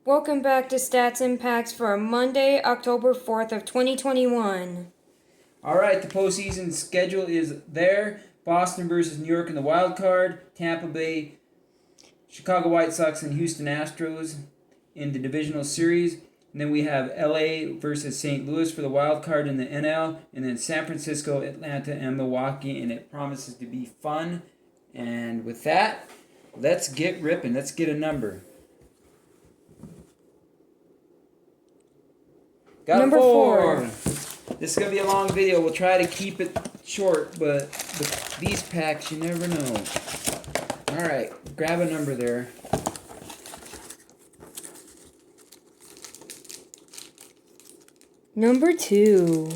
Welcome back to Stats Impacts for Monday, October 4th of 2021. All right, the postseason schedule is there. Boston versus New York in the wild card. Tampa Bay, Chicago White Sox, and Houston Astros in the divisional series. And then we have LA versus St. Louis for the wild card in the NL. And then San Francisco, Atlanta, and Milwaukee. And it promises to be fun. And with that, let's get ripping. Let's get a number. Got Number four. This is going to be a long video. We'll try to keep it short, but with these packs, you never know. Alright, grab a number there. Number 2.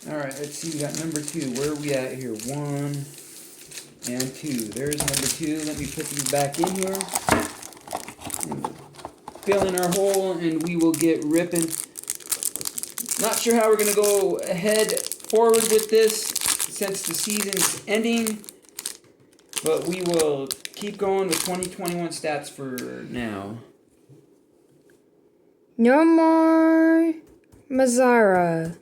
Alright, let's see. We got number 2. Where are we at here? 1 and 2. There's number 2. Let me put these back in here. And fill in our hole, and we will get ripping. Not sure how we're going to go ahead forward with this since the season's ending, but we will keep going with 2021 stats for now. Nomar Mazara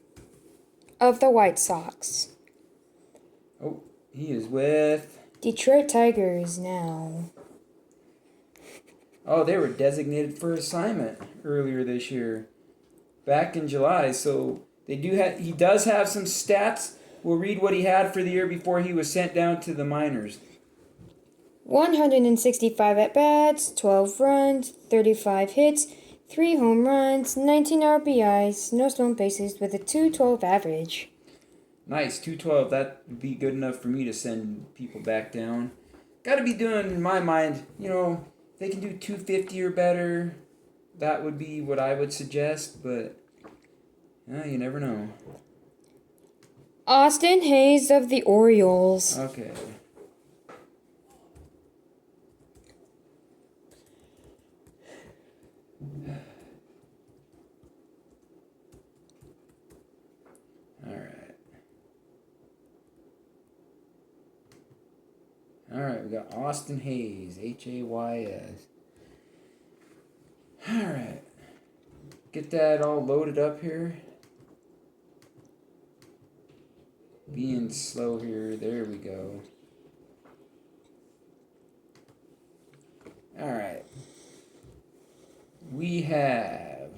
of the White Sox. Oh, he is with Detroit Tigers now. Oh, they were designated for assignment earlier this year. Back in July, so he does have some stats. We'll read what he had for the year before he was sent down to the minors. 165 at-bats, 12 runs, 35 hits, 3 home runs, 19 RBIs, no stolen bases with a .212 average. Nice, 212. That would be good enough for me to send people back down. Got to be doing, in my mind, they can do 250 or better. That would be what I would suggest, but you never know. Austin Hayes of the Orioles. Okay. Alright, we got Austin Hayes, Hays. Alright. Get that all loaded up here. Being slow here. There we go. Alright. We have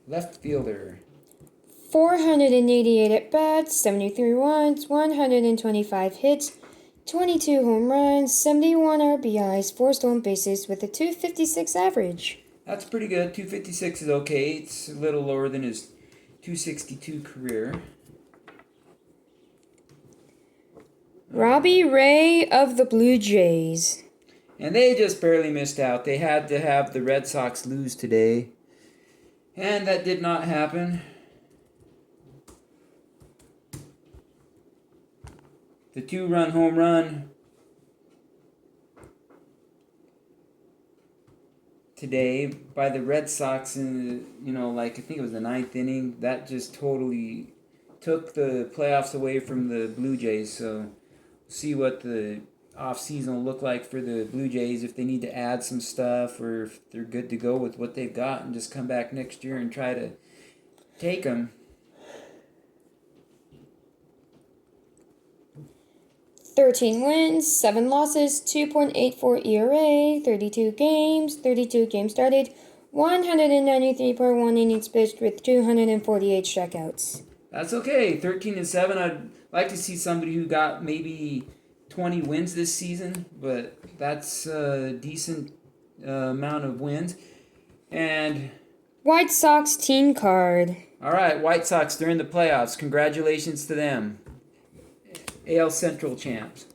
left fielder. 488 at-bats, 73 runs, 125 hits, 22 home runs, 71 RBIs, 4 stolen bases with a .256 average. That's pretty good. 256 is okay. It's a little lower than his 262 career. Robbie Ray of the Blue Jays. And they just barely missed out. They had to have the Red Sox lose today. And that did not happen. The 2-run home run today by the Red Sox in, I think it was the 9th inning. That just totally took the playoffs away from the Blue Jays. So, see what the offseason will look like for the Blue Jays, if they need to add some stuff or if they're good to go with what they've got and just come back next year and try to take them. 13 wins, 7 losses, 2.84 ERA, 32 games started, 193.1 innings pitched with 248 strikeouts. That's okay. 13-7. I'd like to see somebody who got maybe 20 wins this season, but that's a decent amount of wins. And White Sox team card. All right, White Sox, they're in the playoffs. Congratulations to them. AL Central champs.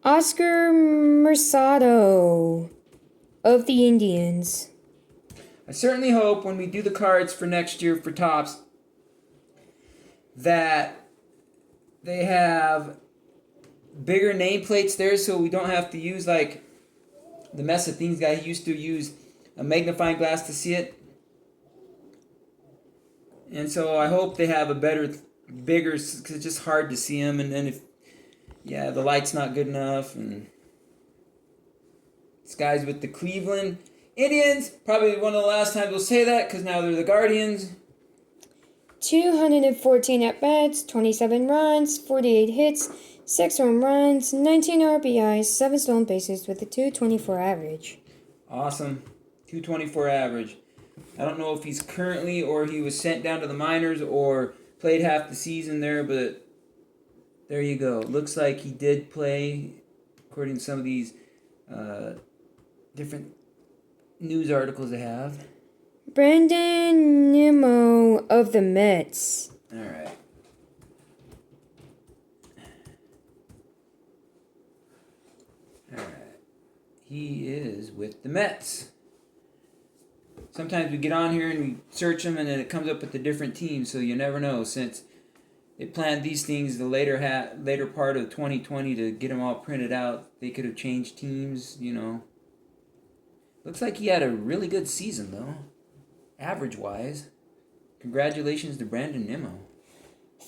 Oscar Mercado of the Indians. I certainly hope when we do the cards for next year for Topps that they have bigger nameplates there so we don't have to use like the Mess of Things guy. He used to use a magnifying glass to see it. And so I hope they have a bigger, because it's just hard to see them. And then if the light's not good enough. And this guy's with the Cleveland Indians, probably one of the last times we'll say that because now they're the Guardians. 214 at bats, 27 runs, 48 hits, 6 home runs, 19 RBIs, 7 stolen bases with a 224 average. Awesome. 224 average. I don't know if he's currently or he was sent down to the minors or played half the season there, but there you go. Looks like he did play, according to some of these different news articles I have. Brandon Nimmo of the Mets. All right. All right. He is with the Mets. Sometimes we get on here and we search them, and then it comes up with a different team. So you never know. Since they planned these things the later part of 2020 to get them all printed out, they could have changed teams. Looks like he had a really good season though, average-wise. Congratulations to Brandon Nimmo.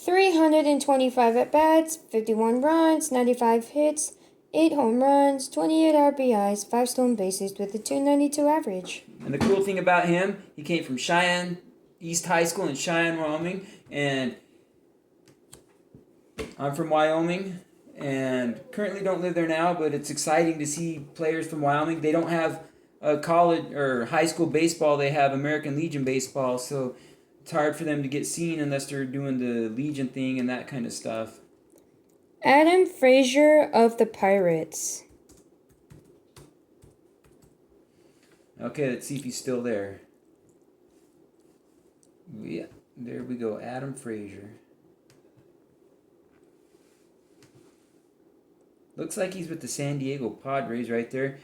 325 at bats, 51 runs, 95 hits, 8 home runs, 28 RBIs, 5 stolen bases with a 292 average. And the cool thing about him, he came from Cheyenne East High School in Cheyenne, Wyoming, and I'm from Wyoming and currently don't live there now, but it's exciting to see players from Wyoming. They don't have a college or high school baseball, they have American Legion baseball, so it's hard for them to get seen unless they're doing the Legion thing and that kind of stuff. Adam Frazier of the Pirates. Okay, let's see if he's still there. Yeah, there we go, Adam Frazier. Looks like he's with the San Diego Padres right there.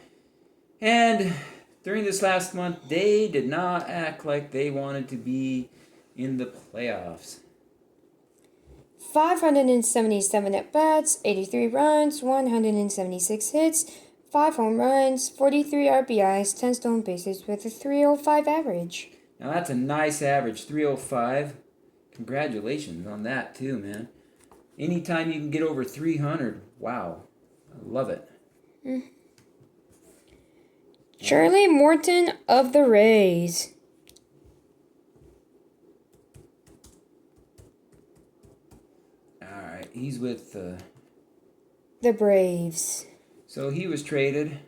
And during this last month, they did not act like they wanted to be in the playoffs. 577 at bats, 83 runs, 176 hits, 5 home runs, 43 RBIs, 10 stolen bases with a 305 average. Now that's a nice average, 305. Congratulations on that too, man. Anytime you can get over 300, wow. I love it. Charlie Morton of the Rays. Alright, he's with The Braves. So he was traded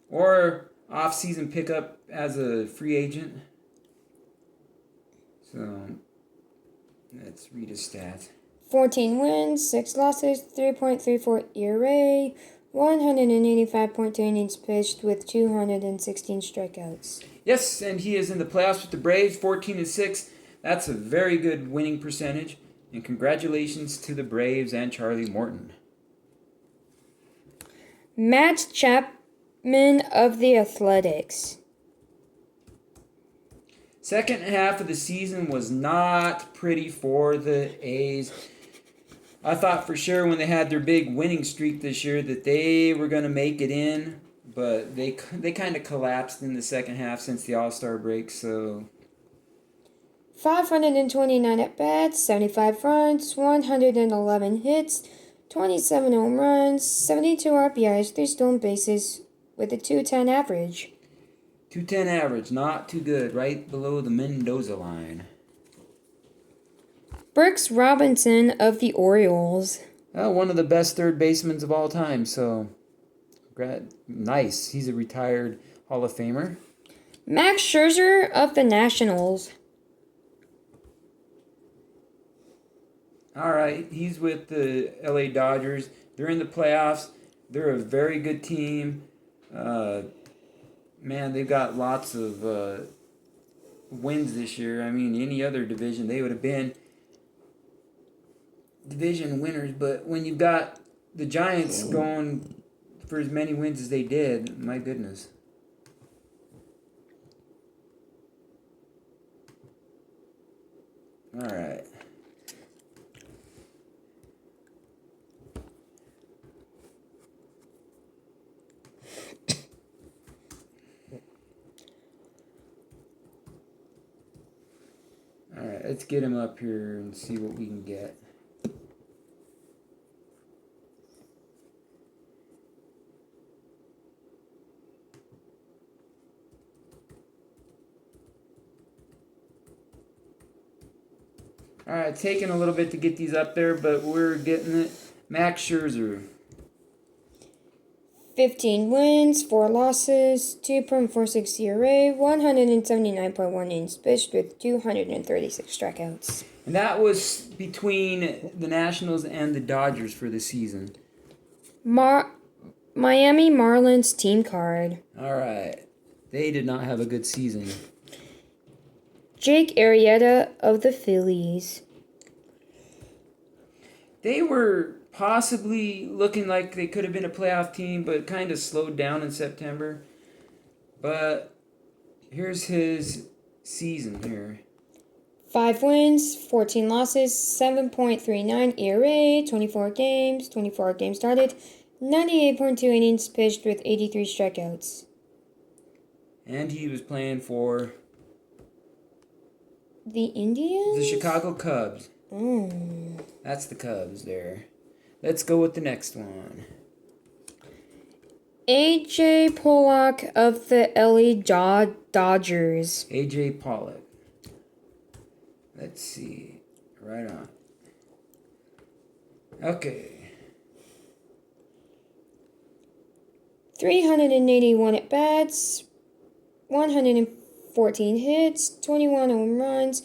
or off-season pickup as a free agent. So let's read his stats. 14 wins, 6 losses, 3.34 ERA, 185.2 innings pitched with 216 strikeouts. Yes, and he is in the playoffs with the Braves, 14-6. That's a very good winning percentage. And congratulations to the Braves and Charlie Morton. Matt Chapman of the Athletics. Second half of the season was not pretty for the A's. I thought for sure when they had their big winning streak this year that they were going to make it in, but they kind of collapsed in the second half since the All-Star break, so 529 at bats, 75 runs, 111 hits, 27 home runs, 72 RBIs, 3 stolen bases with a 210 average. 210 average, not too good, right below the Mendoza line. Brooks Robinson of the Orioles. One of the best third basemen of all time, so nice. He's a retired Hall of Famer. Max Scherzer of the Nationals. All right, he's with the LA Dodgers. They're in the playoffs. They're a very good team. Man, they've got lots of wins this year. I mean, any other division, they would have been division winners. But when you've got the Giants going for as many wins as they did, my goodness. All right. Alright, let's get him up here and see what we can get. All right, taking a little bit to get these up there, but we're getting it. Max Scherzer. 15 wins, 4 losses, 2.46 ERA, 179.1 innings pitched with 236 strikeouts. And that was between the Nationals and the Dodgers for the season. Miami Marlins team card. All right. They did not have a good season. Jake Arrieta of the Phillies. They were possibly looking like they could have been a playoff team, but kind of slowed down in September. But here's his season here. 5 wins, 14 losses, 7.39 ERA, 24 games started, 98.2 innings pitched with 83 strikeouts. And he was playing for The Indians? the Chicago Cubs. Mm. That's the Cubs there. Let's go with the next one. AJ Pollock of the LA Dodgers. A.J. Pollock. Let's see. Right on. Okay. 381 at bats, 114 hits, 21 home runs,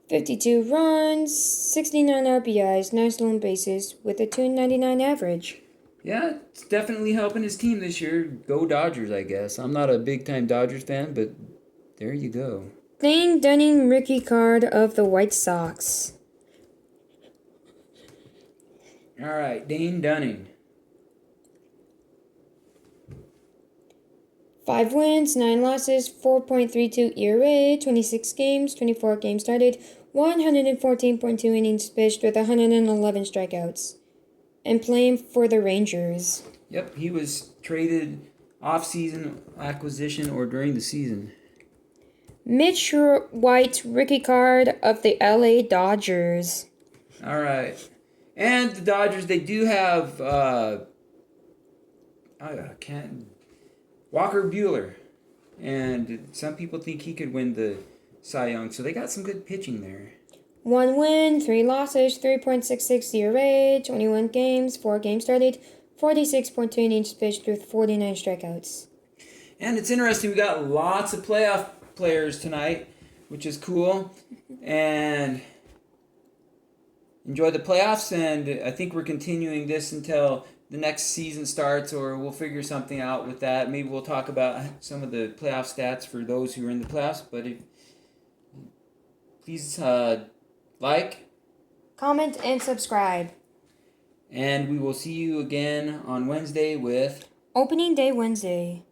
52 runs, 69 RBIs, 9 stolen bases with a 299 average. Yeah, it's definitely helping his team this year. Go Dodgers, I guess. I'm not a big-time Dodgers fan, but there you go. Dane Dunning rookie card of the White Sox. All right, Dane Dunning. 5 wins, 9 losses, 4.32 ERA, 26 games, 24 games started, 114.2 innings pitched with 111 strikeouts. And playing for the Rangers. Yep, he was traded off-season acquisition or during the season. Mitch White rookie card of the LA Dodgers. All right. And the Dodgers, they do have Walker Buehler. And some people think he could win the Cy Young. So they got some good pitching there. 1 win, 3 losses, 3.66 ERA, 21 games, 4 games started, 46.2 innings pitched with 49 strikeouts. And it's interesting, we got lots of playoff players tonight, which is cool. And enjoy the playoffs, and I think we're continuing this until the next season starts, or we'll figure something out with that. Maybe we'll talk about some of the playoff stats for those who are in the playoffs, but please like, comment, and subscribe. and we will see you again on Wednesday with Opening Day Wednesday.